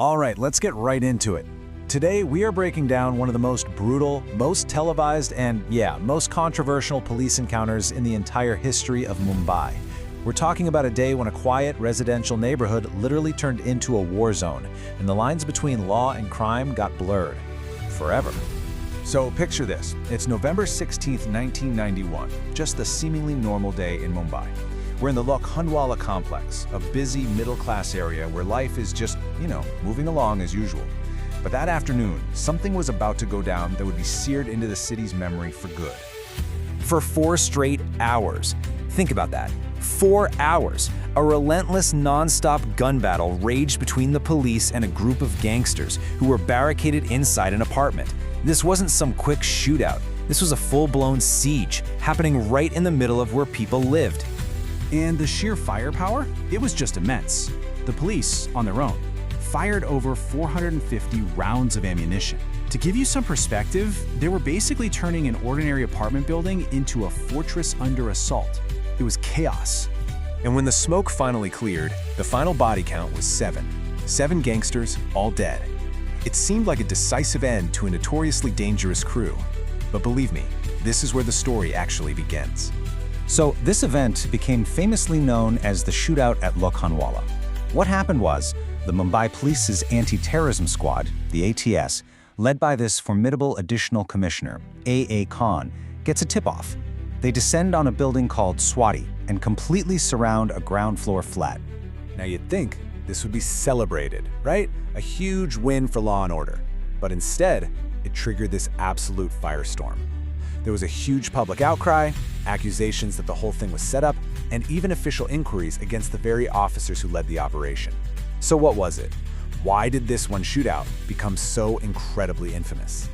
All right, let's get right into it. Today, we are breaking down one of the most brutal, most televised, and most controversial police encounters in the entire history of Mumbai. We're talking about a day when a quiet residential neighborhood literally turned into a war zone, and the lines between law and crime got blurred. Forever. So picture this. It's November 16th, 1991, just a seemingly normal day in Mumbai. We're in the Lokhandwala complex, a busy middle-class area where life is just, moving along as usual. But that afternoon, something was about to go down that would be seared into the city's memory for good. For 4 straight hours. Think about that. 4 hours. A relentless, non-stop gun battle raged between the police and a group of gangsters who were barricaded inside an apartment. This wasn't some quick shootout. This was a full-blown siege, happening right in the middle of where people lived. And the sheer firepower? It was just immense. The police, on their own, fired over 450 rounds of ammunition. To give you some perspective, they were basically turning an ordinary apartment building into a fortress under assault. It was chaos. And when the smoke finally cleared, the final body count was 7. 7 gangsters, all dead. It seemed like a decisive end to a notoriously dangerous crew. But believe me, this is where the story actually begins. So this event became famously known as the Shootout at Lokhandwala. What happened was, the Mumbai Police's Anti-Terrorism Squad, the ATS, led by this formidable additional commissioner, A.A. Khan, gets a tip-off. They descend on a building called Swati and completely surround a ground floor flat. Now you'd think this would be celebrated, right? A huge win for law and order. But instead, it triggered this absolute firestorm. There was a huge public outcry, accusations that the whole thing was set up, and even official inquiries against the very officers who led the operation. So what was it? Why did this one shootout become so incredibly infamous?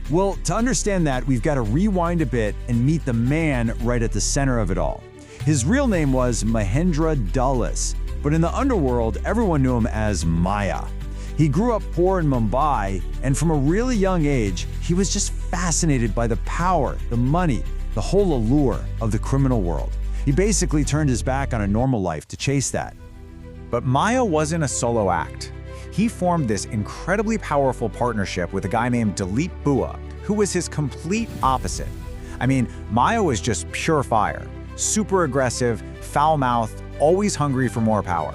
Well, to understand that, we've got to rewind a bit and meet the man right at the center of it all. His real name was Mahendra Dolas, but in the underworld, everyone knew him as Maya. He grew up poor in Mumbai, and from a really young age, he was just fascinated by the power, the money, the whole allure of the criminal world. He basically turned his back on a normal life to chase that. But Maya wasn't a solo act. He formed this incredibly powerful partnership with a guy named Dilip Buwa, who was his complete opposite. I mean, Maya was just pure fire, super aggressive, foul-mouthed, always hungry for more power.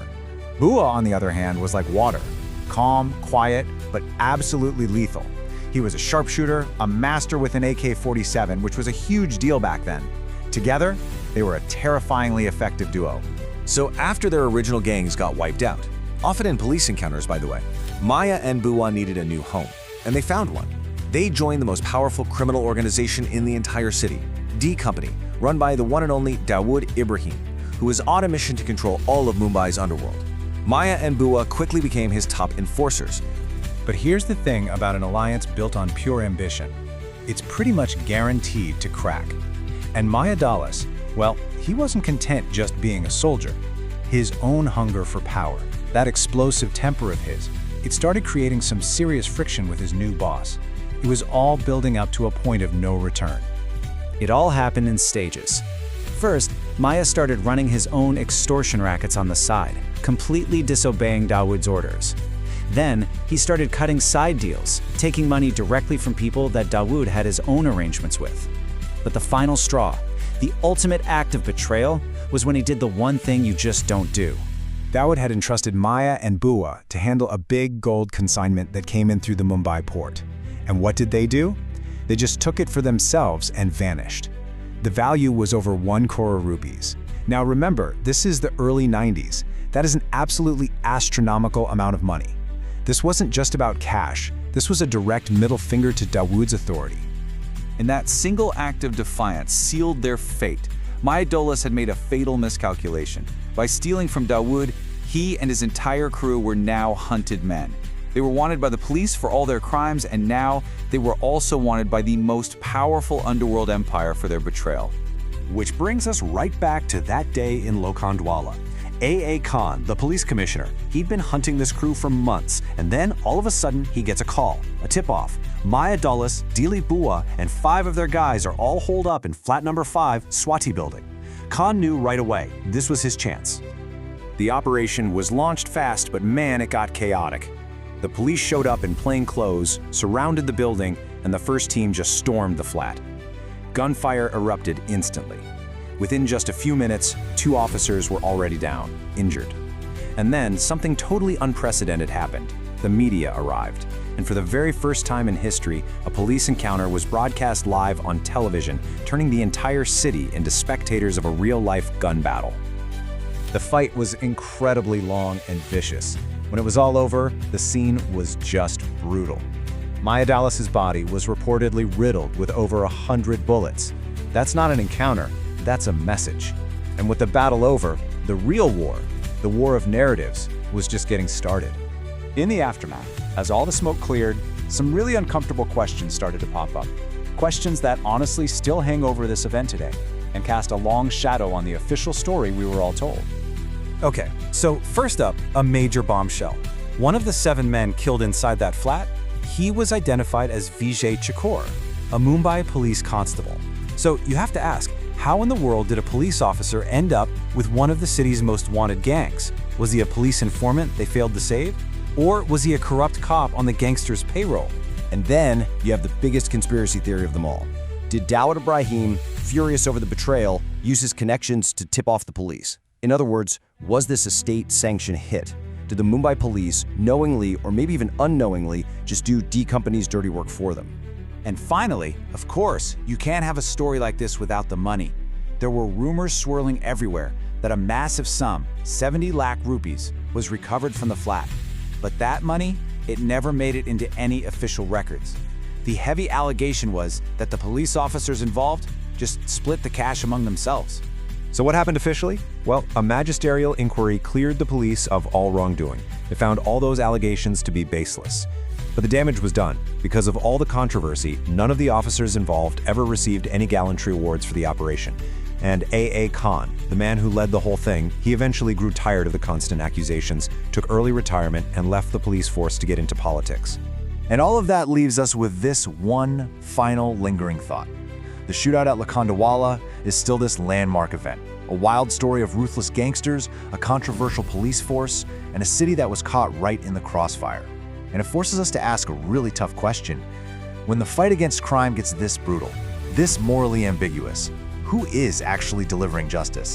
Buwa, on the other hand, was like water, calm, quiet, but absolutely lethal. He was a sharpshooter, a master with an AK-47, which was a huge deal back then. Together, they were a terrifyingly effective duo. So after their original gangs got wiped out, often in police encounters by the way, Maya and Buwa needed a new home, and they found one. They joined the most powerful criminal organization in the entire city, D-company, run by the one and only Dawood Ibrahim, who was on a mission to control all of Mumbai's underworld. Maya and Buwa quickly became his top enforcers. But here's the thing about an alliance built on pure ambition. It's pretty much guaranteed to crack. And Maya Dolas, well, he wasn't content just being a soldier. His own hunger for power, that explosive temper of his, it started creating some serious friction with his new boss. It was all building up to a point of no return. It all happened in stages. First, Maya started running his own extortion rackets on the side, completely disobeying Dawood's orders. Then, he started cutting side deals, taking money directly from people that Dawood had his own arrangements with. But the final straw, the ultimate act of betrayal, was when he did the one thing you just don't do. Dawood had entrusted Maya and Buwa to handle a big gold consignment that came in through the Mumbai port. And what did they do? They just took it for themselves and vanished. The value was over 1 crore rupees. Now remember, this is the early 90s. That is an absolutely astronomical amount of money. This wasn't just about cash. This was a direct middle finger to Dawood's authority. And that single act of defiance sealed their fate. Maya Dolas had made a fatal miscalculation. By stealing from Dawood, he and his entire crew were now hunted men. They were wanted by the police for all their crimes, and now they were also wanted by the most powerful underworld empire for their betrayal. Which brings us right back to that day in Lokhandwala. A.A. Khan, the police commissioner, he'd been hunting this crew for months, and then all of a sudden he gets a call, a tip-off. Maya Dolas, Dilip Buwa, and 5 of their guys are all holed up in flat number 5, Swati building. Khan knew right away this was his chance. The operation was launched fast, but man, it got chaotic. The police showed up in plain clothes, surrounded the building, and the first team just stormed the flat. Gunfire erupted instantly. Within just a few minutes, 2 officers were already down, injured. And then something totally unprecedented happened. The media arrived. And for the very first time in history, a police encounter was broadcast live on television, turning the entire city into spectators of a real-life gun battle. The fight was incredibly long and vicious. When it was all over, the scene was just brutal. Maya Dolas's body was reportedly riddled with over 100 bullets. That's not an encounter, that's a message. And with the battle over, the real war, the war of narratives, was just getting started. In the aftermath, as all the smoke cleared, some really uncomfortable questions started to pop up. Questions that honestly still hang over this event today and cast a long shadow on the official story we were all told. Okay, so first up, a major bombshell. One of the 7 men killed inside that flat, he was identified as Vijay Chakor, a Mumbai police constable. So you have to ask, how in the world did a police officer end up with one of the city's most wanted gangs? Was he a police informant they failed to save? Or was he a corrupt cop on the gangsters' payroll? And then you have the biggest conspiracy theory of them all. Did Dawood Ibrahim, furious over the betrayal, use his connections to tip off the police? In other words, was this a state-sanctioned hit? Did the Mumbai Police, knowingly or maybe even unknowingly, just do D-company's dirty work for them? And finally, of course, you can't have a story like this without the money. There were rumors swirling everywhere that a massive sum, 70 lakh rupees, was recovered from the flat. But that money, it never made it into any official records. The heavy allegation was that the police officers involved just split the cash among themselves. So what happened officially? Well, a magisterial inquiry cleared the police of all wrongdoing. It found all those allegations to be baseless. But the damage was done. Because of all the controversy, none of the officers involved ever received any gallantry awards for the operation. And A.A. Khan, the man who led the whole thing, he eventually grew tired of the constant accusations, took early retirement, and left the police force to get into politics. And all of that leaves us with this one final lingering thought. The shootout at Lokhandwala is still this landmark event, a wild story of ruthless gangsters, a controversial police force, and a city that was caught right in the crossfire. And it forces us to ask a really tough question. When the fight against crime gets this brutal, this morally ambiguous, who is actually delivering justice?